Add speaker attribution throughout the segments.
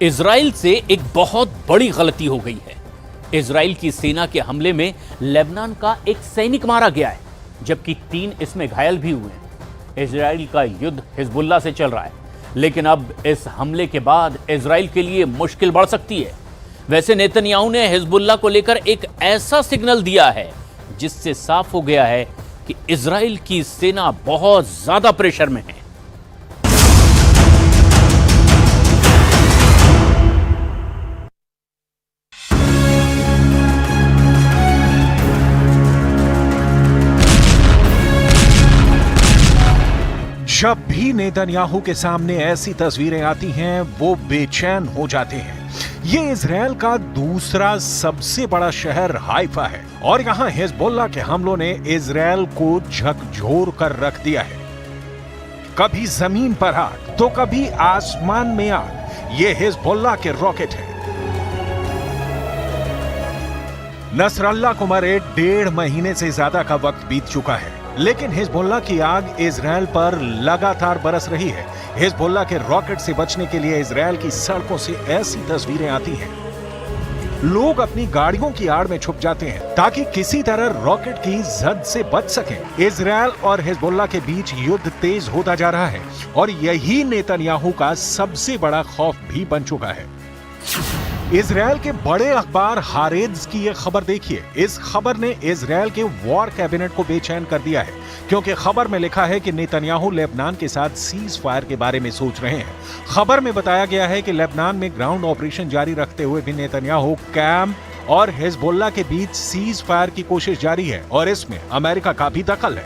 Speaker 1: Israel से एक बहुत बड़ी गलती हो गई है। इजराइल की सेना के हमले में लेबनान का एक सैनिक मारा गया है, जबकि 3 इसमें घायल भी हुए हैं। इजराइल का युद्ध हिजबुल्लाह से चल रहा है, लेकिन अब इस हमले के बाद इजराइल के लिए मुश्किल बढ़ सकती है। वैसे नेतन्याहू ने हिजबुल्लाह को लेकर एक ऐसा सिग्नल दिया है जिससे साफ हो गया है कि इजराइल की सेना बहुत ज्यादा प्रेशर में है।
Speaker 2: जब भी नेतन्याहू के सामने ऐसी तस्वीरें आती हैं, वो बेचैन हो जाते हैं। ये इजराइल का दूसरा सबसे बड़ा शहर हाइफा है और यहाँ हिजबुल्लाह के हमलों ने इजराइल को झकझोर कर रख दिया है। कभी जमीन पर आग तो कभी आसमान में आग। ये हिजबुल्लाह के रॉकेट हैं। नसरल्लाह को मरे 1.5 महीने से ज्यादा का वक्त बीत चुका है, लेकिन हिजबुल्लाह की आग इजराइल पर लगातार बरस रही है। हिजबुल्लाह के रॉकेट से बचने के लिए इजराइल की सड़कों से ऐसी तस्वीरें आती हैं। लोग अपनी गाड़ियों की आड़ में छुप जाते हैं ताकि किसी तरह रॉकेट की जद से बच सकें। इजराइल और हिजबुल्लाह के बीच युद्ध तेज होता जा रहा है और यही नेतन्याहू का सबसे बड़ा खौफ भी बन चुका है। इजराइल के बड़े अखबार हारेट्ज की यह खबर देखिए। इस खबर ने इजराइल के वॉर कैबिनेट को बेचैन कर दिया है, क्योंकि खबर में लिखा है कि नेतन्याहू लेबनान के साथ सीज फायर के बारे में सोच रहे हैं। खबर में बताया गया है कि लेबनान में ग्राउंड ऑपरेशन जारी रखते हुए भी नेतन्याहू कैम्प और हिजबुल्लाह के बीच सीज फायर की कोशिश जारी है और इसमें अमेरिका का भी दखल है।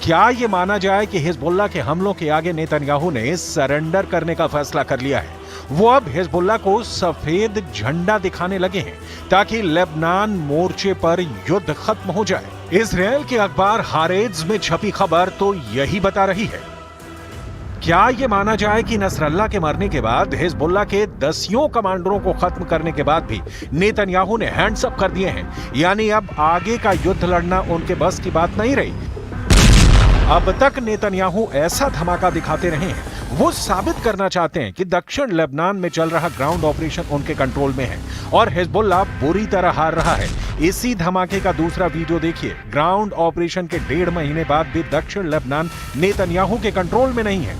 Speaker 2: क्या यह माना जाए कि हिजबुल्लाह के हमलों के आगे नेतन्याहू ने सरेंडर करने का फैसला कर लिया है? वो अब हिजबुल्लाह को सफेद झंडा दिखाने लगे हैं ताकि लेबनान मोर्चे पर युद्ध खत्म हो जाए। इजराइल के अखबार हारेट्ज में छपी खबर तो यही बता रही है। क्या यह माना जाए कि नसरल्लाह के मरने के बाद हिजबुल्लाह के 10 कमांडरों को खत्म करने के बाद भी नेतन्याहू ने हैंड्स अप कर दिए हैं, यानी अब आगे का युद्ध लड़ना उनके बस की बात नहीं रही। अब तक नेतन्याहू ऐसा धमाका दिखाते रहे हैं। वो साबित करना चाहते हैं कि दक्षिण लेबनान में चल रहा ग्राउंड ऑपरेशन उनके कंट्रोल में है और हिजबुल्लाह बुरी तरह हार रहा है। इसी धमाके का दूसरा वीडियो देखिए। ग्राउंड ऑपरेशन के 1.5 महीने बाद भी दक्षिण लेबनान नेतन्याहू के कंट्रोल में नहीं है।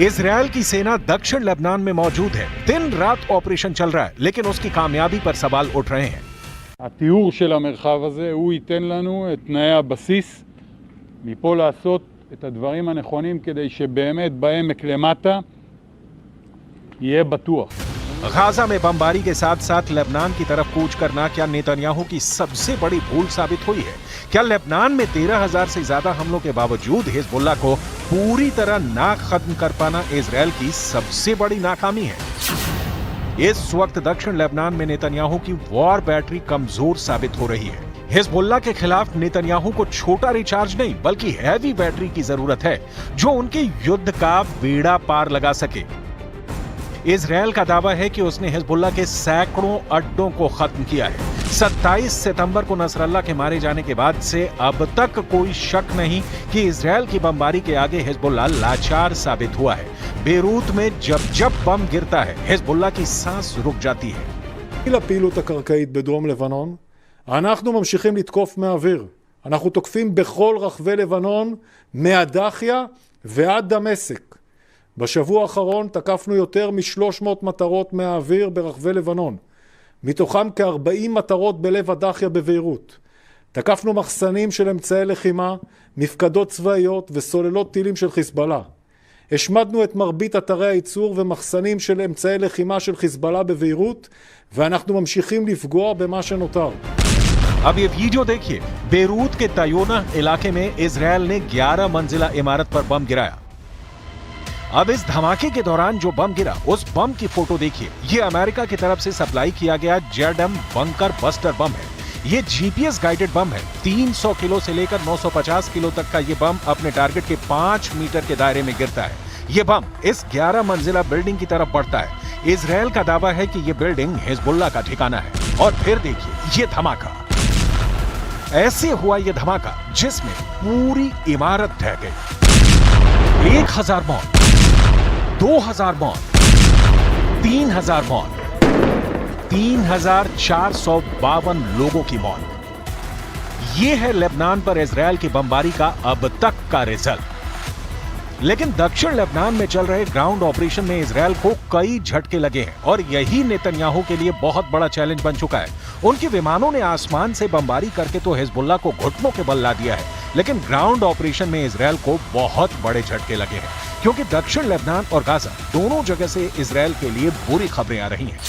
Speaker 2: इजराइल की सेना दक्षिण लेबनान में मौजूद है। दिन रात ऑपरेशन चल रहा है, लेकिन उसकी कामयाबी पर सवाल उठ रहे हैं।
Speaker 3: התיאור של המרחב הזה הוא ייתן לנו את תנאי הבסיס מפה לעשות את הדברים הנכונים כדי שבאמת בעמק למטה יהיה בטוח।
Speaker 2: गाजा में बमबारी के साथ साथ लेबनान की तरफ कूच करना क्या नेतन्याहू की सबसे बड़ी भूल साबित हुई है? क्या लेबनान में 13,000 से ज्यादा हमलों के बावजूद हिजबुल्लाह को पूरी तरह ना खत्म कर पाना इजराइल की सबसे बड़ी नाकामी है? इस वक्त दक्षिण लेबनान में नेतन्याहू की वॉर बैटरी कमजोर साबित हो रही है। हिजबुल्लाह के खिलाफ नेतन्याहू को छोटा रिचार्ज नहीं बल्कि हैवी बैटरी की जरूरत है, जो उनके युद्ध का बेड़ा पार लगा सके। इजराइल का दावा है कि उसने हिजबुल्लाह के सैकड़ों अड्डों को खत्म किया है। 27 सितंबर को नसरल्लाह के मारे जाने के बाद से अब तक कोई शक नहीं कि इजराइल की बमबारी के आगे हिजबुल्लाह लाचार साबित हुआ है। बेरूत में जब जब बम गिरता है, हिजबुल्लाह की सांस रुक जाती है।
Speaker 4: לפעילות הקרקעית בדרום לבנון, אנחנו ממשיכים לתקוף מהאוויר. אנחנו תוקפים בכל רחבי לבנון, מהדחיה ועד דמשק. בשבוע האחרון תקפנו יותר מ-300 מטרות מהאוויר ברחבי לבנון. מתוכם כ-40 מטרות בלב הדחיה בביירות. תקפנו מחסנים של אמצעי לחימה, מפקדות צבאיות וסוללות טילים של חיזבאללה. השמדנו את מרבית אתרי הייצור ומחסנים של אמצעי לחימה של חיזבאללה בביירות, ואנחנו ממשיכים לפגוע במה שנותר.
Speaker 2: अब ये वीडियो देखिए। बेरूत के तायोना इलाके में इजराइल ने 11 मंजिला इमारत पर बम गिराया। अब इस धमाके के दौरान जो बम गिरा, उस बम की फोटो देखिए। ये अमेरिका की तरफ से सप्लाई किया गया जेडएम बंकर बस्टर बम है। ये जीपीएस गाइडेड बम है। 300 किलो से लेकर 950 किलो तक का ये बम अपने टारगेट के 5 मीटर के दायरे में गिरता है। ये बम इस 11 मंजिला बिल्डिंग की तरफ बढ़ता है। इजराइल का दावा है कि ये बिल्डिंग हिजबुल्लाह का ठिकाना है। और फिर देखिए ये धमाका। ऐसे हुआ ये धमाका जिसमें पूरी इमारत ढह गई। 1000 मौत, 2000 मौत, 3,000 मौत, 3,452 लोगों की मौत। यह है लेबनान पर इजरायल की बमबारी का अब तक का रिजल्ट। लेकिन दक्षिण लेबनान में चल रहे ग्राउंड ऑपरेशन में इजरायल को कई झटके लगे हैं और यही नेतन्याहू के लिए बहुत बड़ा चैलेंज बन चुका है। उनके विमानों ने आसमान से बमबारी करके तो हिजबुल्लाह को घुटनों के बल ला दिया है, लेकिन ग्राउंड ऑपरेशन में इजरायल को बहुत बड़े झटके लगे हैं, क्योंकि दक्षिण लेबनान और गाजा दोनों जगह से इजरायल के लिए बुरी खबरें आ रही हैं।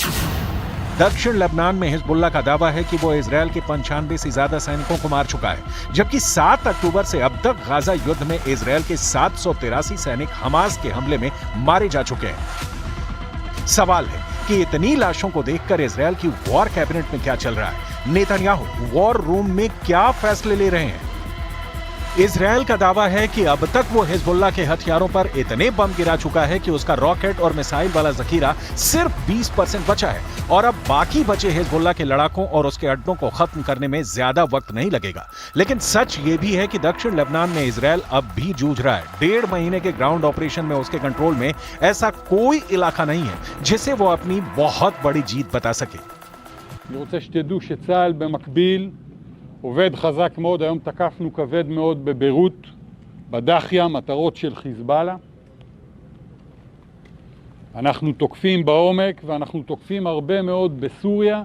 Speaker 2: दक्षिण लेबनान में हिजबुल्लाह का दावा है कि वो इजरायल के 95 से ज्यादा सैनिकों को मार चुका है, जबकि 7 अक्टूबर से अब तक गाजा युद्ध में इजरायल के 783 सैनिक हमास के हमले में मारे जा चुके हैं। सवाल है कि इतनी लाशों को देखकर इजरायल की वॉर कैबिनेट में क्या चल रहा है? नेतन्याहू वॉर रूम में क्या फैसले ले रहे हैं? इजरायल का दावा है कि अब तक वो हिजबुल्लाह के हथियारों पर इतने बम गिरा चुका है कि उसका रॉकेट और मिसाइल वाला जखीरा सिर्फ 20% बचा है और अब बाकी बचे हिजबुल्लाह के लड़ाकों और उसके अड्डों को खत्म करने में ज्यादा वक्त नहीं लगेगा। लेकिन सच ये भी है कि दक्षिण लेबनान में इजरायल अब भी जूझ रहा है। 1.5 महीने के ग्राउंड ऑपरेशन में उसके कंट्रोल में ऐसा कोई इलाका नहीं है जिसे वो अपनी बहुत बड़ी जीत बता सके।
Speaker 3: אני רוצה שתדעו שצה"ל במקביל עובד חזק מאוד. היום תקפנו כבד מאוד בביירות, בדחיה, מטרות של חיזבאללה. אנחנו תוקפים בעומק ואנחנו תוקפים הרבה מאוד בסוריה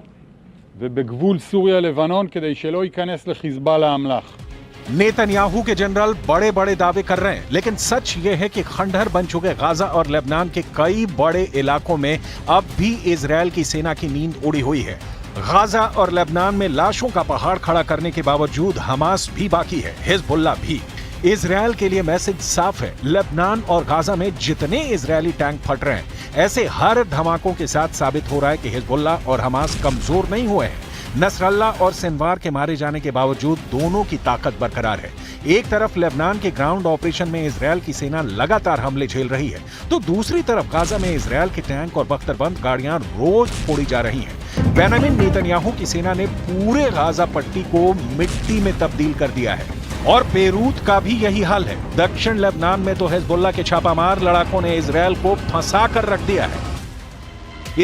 Speaker 3: ובגבול סוריה-לבנון כדי שלא ייכנס לחיזבאללה אמל"ח.
Speaker 2: नेतन्याहू के जनरल बड़े बड़े दावे कर रहे हैं, लेकिन सच ये है कि खंडहर बन चुके गाजा और लेबनान के कई बड़े इलाकों में अब भी इजरायल की सेना की नींद उड़ी हुई है। गाजा और लेबनान में लाशों का पहाड़ खड़ा करने के बावजूद हमास भी बाकी है, हिजबुल्लाह भी। इजरायल के लिए मैसेज साफ है, लेबनान और गाजा में जितने इजरायली टैंक फट रहे हैं, ऐसे हर धमाकों के साथ साबित हो रहा है कि हिजबुल्लाह और हमास कमजोर नहीं हुए हैं। नसरल्लाह और सिनवार के मारे जाने के बावजूद दोनों की ताकत बरकरार है। एक तरफ लेबनान के ग्राउंड ऑपरेशन में इजरायल की सेना लगातार हमले झेल रही है, तो दूसरी तरफ गाजा में इजरायल के टैंक और बख्तरबंद गाड़ियां रोज फोड़ी जा रही हैं। बेंजामिन नेतन्याहू की सेना ने पूरे गाजा पट्टी को मिट्टी में तब्दील कर दिया है और बेरूत का भी यही हाल है। दक्षिण लेबनान में तो हिजबुल्लाह के छापामार लड़ाकों ने इजरायल को फंसा कर रख दिया है।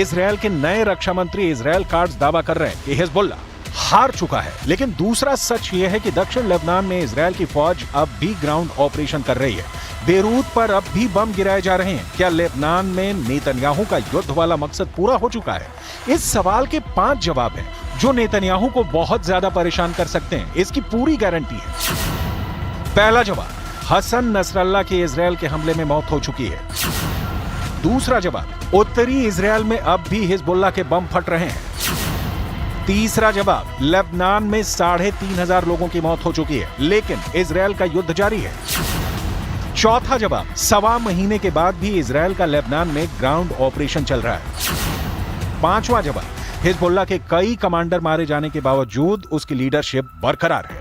Speaker 2: इजरायल के नए रक्षा मंत्री इजरायल कार्ड्स दावा कर रहे हैं कि हिजबुल्लाह हार चुका है, लेकिन दूसरा सच यह है कि दक्षिण लेबनान में इजरायल की फौज अब भी ग्राउंड ऑपरेशन कर रही है। बेरूत पर अब भी बम गिराए जा रहे हैं। क्या लेबनान में नेतन्याहू का युद्ध वाला मकसद पूरा हो चुका है? इस सवाल के 5 जवाब हैं जो नेतन्याहू को बहुत ज्यादा परेशान कर सकते हैं, इसकी पूरी गारंटी है। पहला जवाब, हसन नसरल्लाह की इजरायल के हमले में मौत हो चुकी है। दूसरा जवाब, उत्तरी इजरायल में अब भी हिजबुल्लाह के बम फट रहे हैं। तीसरा जवाब, लेबनान में 3,500 लोगों की मौत हो चुकी है, लेकिन इजरायल का युद्ध जारी है। चौथा जवाब, 1.25 महीने के बाद भी इजरायल का लेबनान में ग्राउंड ऑपरेशन चल रहा है। पांचवा जवाब, हिजबुल्लाह के कई कमांडर मारे जाने के बावजूद उसकी लीडरशिप बरकरार है।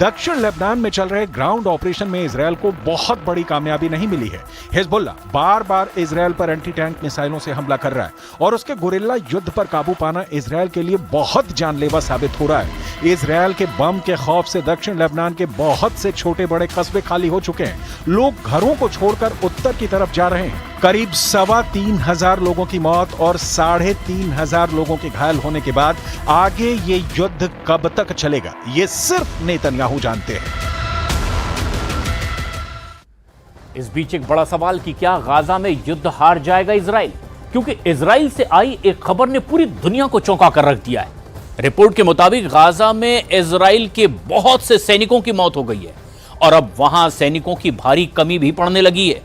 Speaker 2: दक्षिण लेबनान में चल रहे ग्राउंड ऑपरेशन में इजरायल को बहुत बड़ी कामयाबी नहीं मिली है। हिजबुल्लाह बार बार इजरायल पर एंटी टैंक मिसाइलों से हमला कर रहा है और उसके गुरिल्ला युद्ध पर काबू पाना इजरायल के लिए बहुत जानलेवा साबित हो रहा है। इजरायल के बम के खौफ से दक्षिण लेबनान के बहुत से छोटे बड़े कस्बे खाली हो चुके हैं। लोग घरों को छोड़कर उत्तर की तरफ जा रहे हैं। करीब 3,2500 लोगों की मौत और 3,500 लोगों के घायल होने के बाद आगे ये युद्ध कब तक चलेगा, ये सिर्फ नेतन्याहू जानते हैं।
Speaker 1: इस बीच एक बड़ा सवाल कि क्या गाजा में युद्ध हार जाएगा इजराइल, क्योंकि इजराइल से आई एक खबर ने पूरी दुनिया को चौंका कर रख दिया है। रिपोर्ट के मुताबिक गाजा में इजराइल के बहुत से सैनिकों की मौत हो गई है और अब वहां सैनिकों की भारी कमी भी पड़ने लगी है।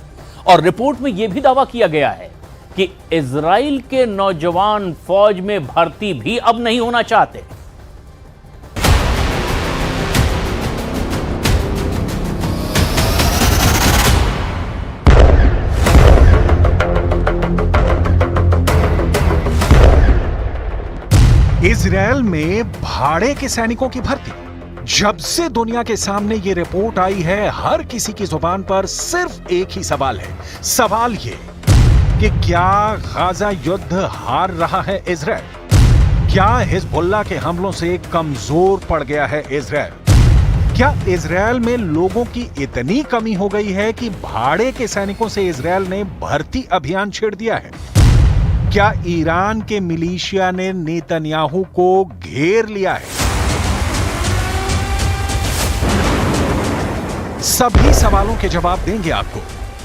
Speaker 1: और रिपोर्ट में यह भी दावा किया गया है कि इजराइल के नौजवान फौज में भर्ती भी अब नहीं होना चाहते।
Speaker 2: इजरायल में भाड़े के सैनिकों की भर्ती। जब से दुनिया के सामने ये रिपोर्ट आई है, हर किसी की जुबान पर सिर्फ एक ही सवाल है। सवाल ये, कि क्या गाजा युद्ध हार रहा है इजराइल? क्या हिजबुल्लाह के हमलों से कमजोर पड़ गया है इजराइल? क्या इजराइल में लोगों की इतनी कमी हो गई है कि भाड़े के सैनिकों से इजराइल ने भर्ती अभियान छेड़ दिया है? क्या ईरान के मिलिशिया ने नेतन्याहू को घेर लिया है? सभी सवालों के जवाब देंगे आपको,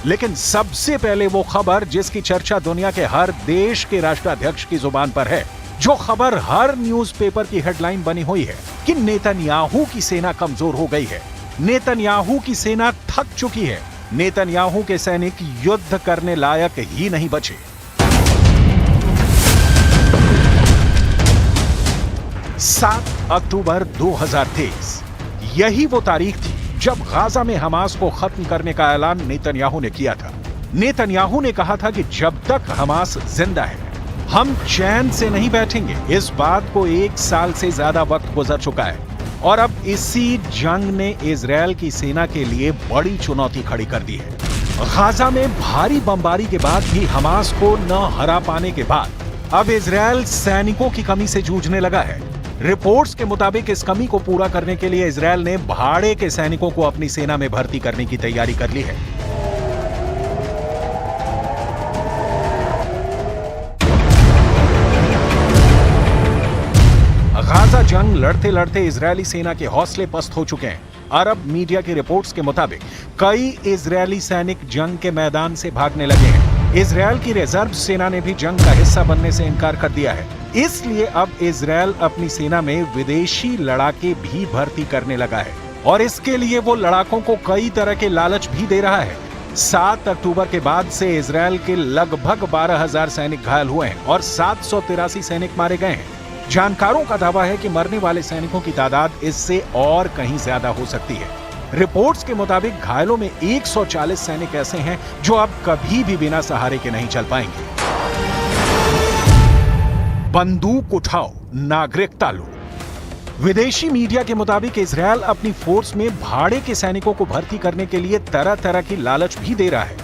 Speaker 2: लेकिन सबसे पहले वो खबर जिसकी चर्चा दुनिया के हर देश के राष्ट्राध्यक्ष की जुबान पर है, जो खबर हर न्यूज़पेपर की हेडलाइन बनी हुई है कि नेतन्याहू की सेना कमजोर हो गई है, नेतन्याहू की सेना थक चुकी है, नेतन्याहू के सैनिक युद्ध करने लायक ही नहीं बचे। 7 अक्टूबर 2023 यही वो तारीख थी जब गाजा में हमास को खत्म करने का ऐलान नेतन्याहू ने किया था। नेतन्याहू ने कहा था कि जब तक हमास जिंदा है हम चैन से नहीं बैठेंगे। इस बात को 1 साल से ज्यादा वक्त गुजर चुका है और अब इसी जंग ने इजराइल की सेना के लिए बड़ी चुनौती खड़ी कर दी है। गाजा में भारी बमबारी के बाद भी हमास को न हरा पाने के बाद अब इजराइल सैनिकों की कमी से जूझने लगा है। रिपोर्ट्स के मुताबिक इस कमी को पूरा करने के लिए इजराइल ने भाड़े के सैनिकों को अपनी सेना में भर्ती करने की तैयारी कर ली है। गाजा जंग लड़ते लड़ते इजरायली सेना के हौसले पस्त हो चुके हैं। अरब मीडिया की रिपोर्ट्स के मुताबिक कई इजरायली सैनिक जंग के मैदान से भागने लगे हैं। इजरायल की रिजर्व सेना ने भी जंग का हिस्सा बनने से इनकार कर दिया है। इसलिए अब इजरायल अपनी सेना में विदेशी लड़ाके भी भर्ती करने लगा है और इसके लिए वो लड़ाकों को कई तरह के लालच भी दे रहा है। 7 अक्टूबर के बाद से इजरायल के लगभग 12,000 सैनिक घायल हुए हैं और 783 सैनिक मारे गए हैं। जानकारों का दावा है कि मरने वाले सैनिकों की तादाद इससे और कहीं ज्यादा हो सकती है। रिपोर्ट्स के मुताबिक घायलों में 140 सैनिक ऐसे हैं जो अब कभी भी बिना सहारे के नहीं चल पाएंगे। बंदूक उठाओ, नागरिकता लो। विदेशी मीडिया के मुताबिक इजरायल अपनी फोर्स में भाड़े के सैनिकों को भर्ती करने के लिए तरह तरह की लालच भी दे रहा है।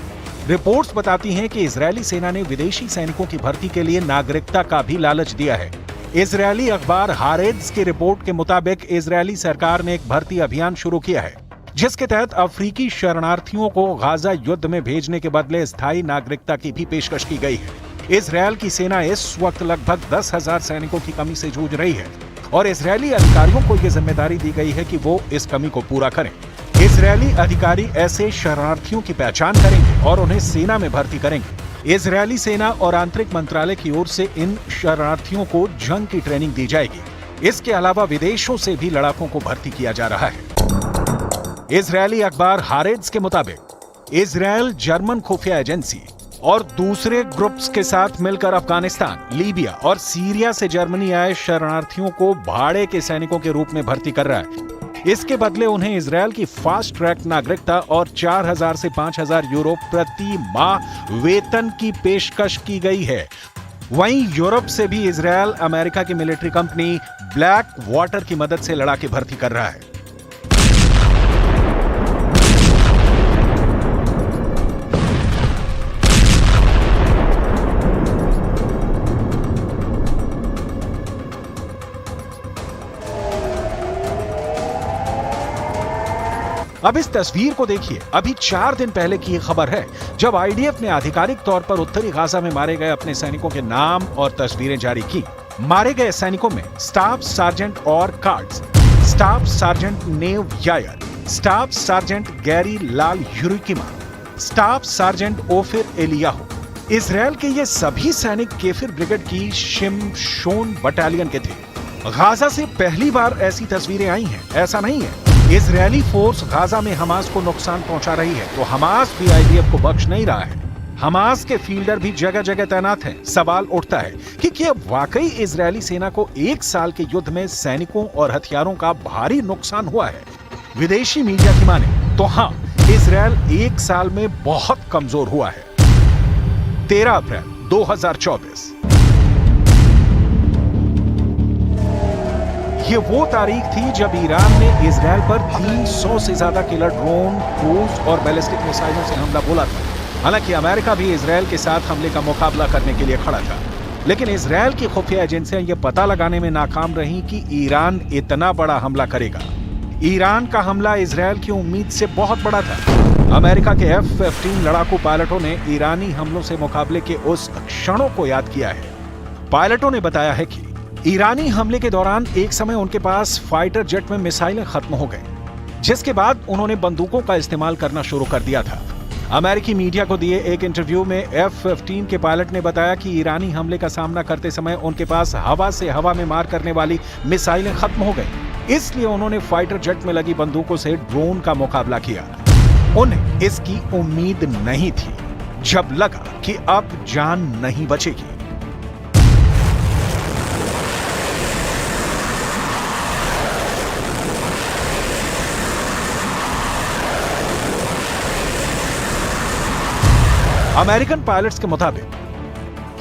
Speaker 2: रिपोर्ट्स बताती हैं कि इजरायली सेना ने विदेशी सैनिकों की भर्ती के लिए नागरिकता का भी लालच दिया है। इजरायली अखबार हारेट्ज की रिपोर्ट के मुताबिक इजरायली सरकार ने एक भर्ती अभियान शुरू किया है जिसके तहत अफ्रीकी शरणार्थियों को गाजा युद्ध में भेजने के बदले स्थायी नागरिकता की भी पेशकश की गई है। इजरायल की सेना इस वक्त लगभग 10,000 सैनिकों की कमी से जूझ रही है और इजरायली अधिकारियों को यह जिम्मेदारी दी गई है कि वो इस कमी को पूरा करें। इजरायली अधिकारी ऐसे शरणार्थियों की पहचान करेंगे और उन्हें सेना में भर्ती करेंगे। इजरायली सेना और आंतरिक मंत्रालय की ओर से इन शरणार्थियों को जंग की ट्रेनिंग दी जाएगी। इसके अलावा विदेशों से भी लड़ाकों को भर्ती किया जा रहा है। इजरायली अखबार हारेट्ज के मुताबिक इजरायल जर्मन खुफिया एजेंसी और दूसरे ग्रुप्स के साथ मिलकर अफगानिस्तान, लीबिया और सीरिया से जर्मनी आए शरणार्थियों को भाड़े के सैनिकों के रूप में भर्ती कर रहा है। इसके बदले उन्हें इजरायल की फास्ट ट्रैक नागरिकता और 4,000 से 5,000 यूरो प्रति माह वेतन की पेशकश की गई है। वहीं यूरोप से भी इजरायल अमेरिका की मिलिट्री कंपनी ब्लैक वाटर की मदद से लड़ाके भर्ती कर रहा है। अब इस तस्वीर को देखिए। अभी 4 दिन पहले की ये खबर है जब आईडीएफ ने आधिकारिक तौर पर उत्तरी गाजा में मारे गए अपने सैनिकों के नाम और तस्वीरें जारी की। मारे गए सैनिकों में स्टाफ सार्जेंट और कार्ड्स, staff sergeant Nave Yair, staff sergeant Gary लाल यूरिकिमा, staff sergeant Ofir Eliyahu. Israel के ये सभी सैनिक केफिर ब्रिगेड की शिमशोन बटालियन के थे। गाजा से पहली बार ऐसी तस्वीरें आई हैं। ऐसा नहीं है इजरायली फोर्स गाजा में हमास को नुकसान पहुंचा रही है तो हमास भी आईडीएफ को बख्श नहीं रहा है। हमास के फील्डर भी जगह जगह तैनात हैं। सवाल उठता है कि क्या वाकई इजरायली सेना को 1 साल के युद्ध में सैनिकों और हथियारों का भारी नुकसान हुआ है? विदेशी मीडिया की माने तो हाँ, इजरायल 1 साल में बहुत कमजोर हुआ है। 13 अप्रैल 2024 ये वो तारीख थी जब ईरान ने इजरायल पर 300 से ज्यादा किलर ड्रोन, क्रूज और बैलिस्टिक मिसाइलों से हमला बोला था। हालांकि अमेरिका भी इजरायल के साथ हमले का मुकाबला करने के लिए खड़ा था, लेकिन इजरायल की खुफिया एजेंसियां यह पता लगाने में नाकाम रहीं कि ईरान इतना बड़ा हमला करेगा। ईरान का हमला इजरायल की उम्मीद से बहुत बड़ा था। अमेरिका के F-15 लड़ाकू पायलटों ने ईरानी हमलों से मुकाबले के उस क्षणों को याद किया है। पायलटों ने बताया है कि ईरानी हमले के दौरान एक समय उनके पास फाइटर जेट में मिसाइलें खत्म हो गई, जिसके बाद उन्होंने बंदूकों का इस्तेमाल करना शुरू कर दिया था। अमेरिकी मीडिया को दिए एक इंटरव्यू में F-15 के पायलट ने बताया कि ईरानी हमले का सामना करते समय उनके पास हवा से हवा में मार करने वाली मिसाइलें खत्म हो गई, इसलिए उन्होंने फाइटर जेट में लगी बंदूकों से ड्रोन का मुकाबला किया। उन्हें इसकी उम्मीद नहीं थी जब लगा कि अब जान नहीं बचेगी। अमेरिकन पायलट्स के मुताबिक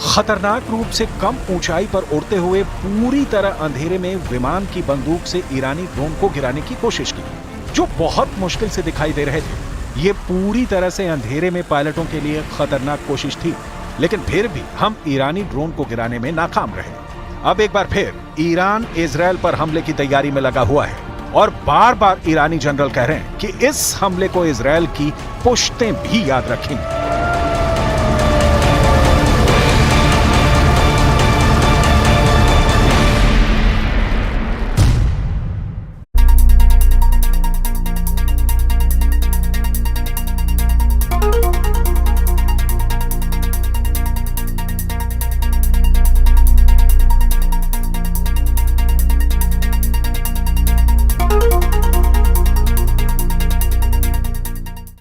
Speaker 2: खतरनाक रूप से कम ऊंचाई पर उड़ते हुए पूरी तरह अंधेरे में विमान की बंदूक से ईरानी ड्रोन को गिराने की कोशिश की, जो बहुत मुश्किल से दिखाई दे रहे थे। ये पूरी तरह से अंधेरे में पायलटों के लिए खतरनाक कोशिश थी, लेकिन फिर भी हम ईरानी ड्रोन को गिराने में नाकाम रहे। अब एक बार फिर ईरान इजरायल पर हमले की तैयारी में लगा हुआ है और बार बार ईरानी जनरल कह रहे हैं कि इस हमले को इजरायल की पुश्तें भी याद रखेंगी।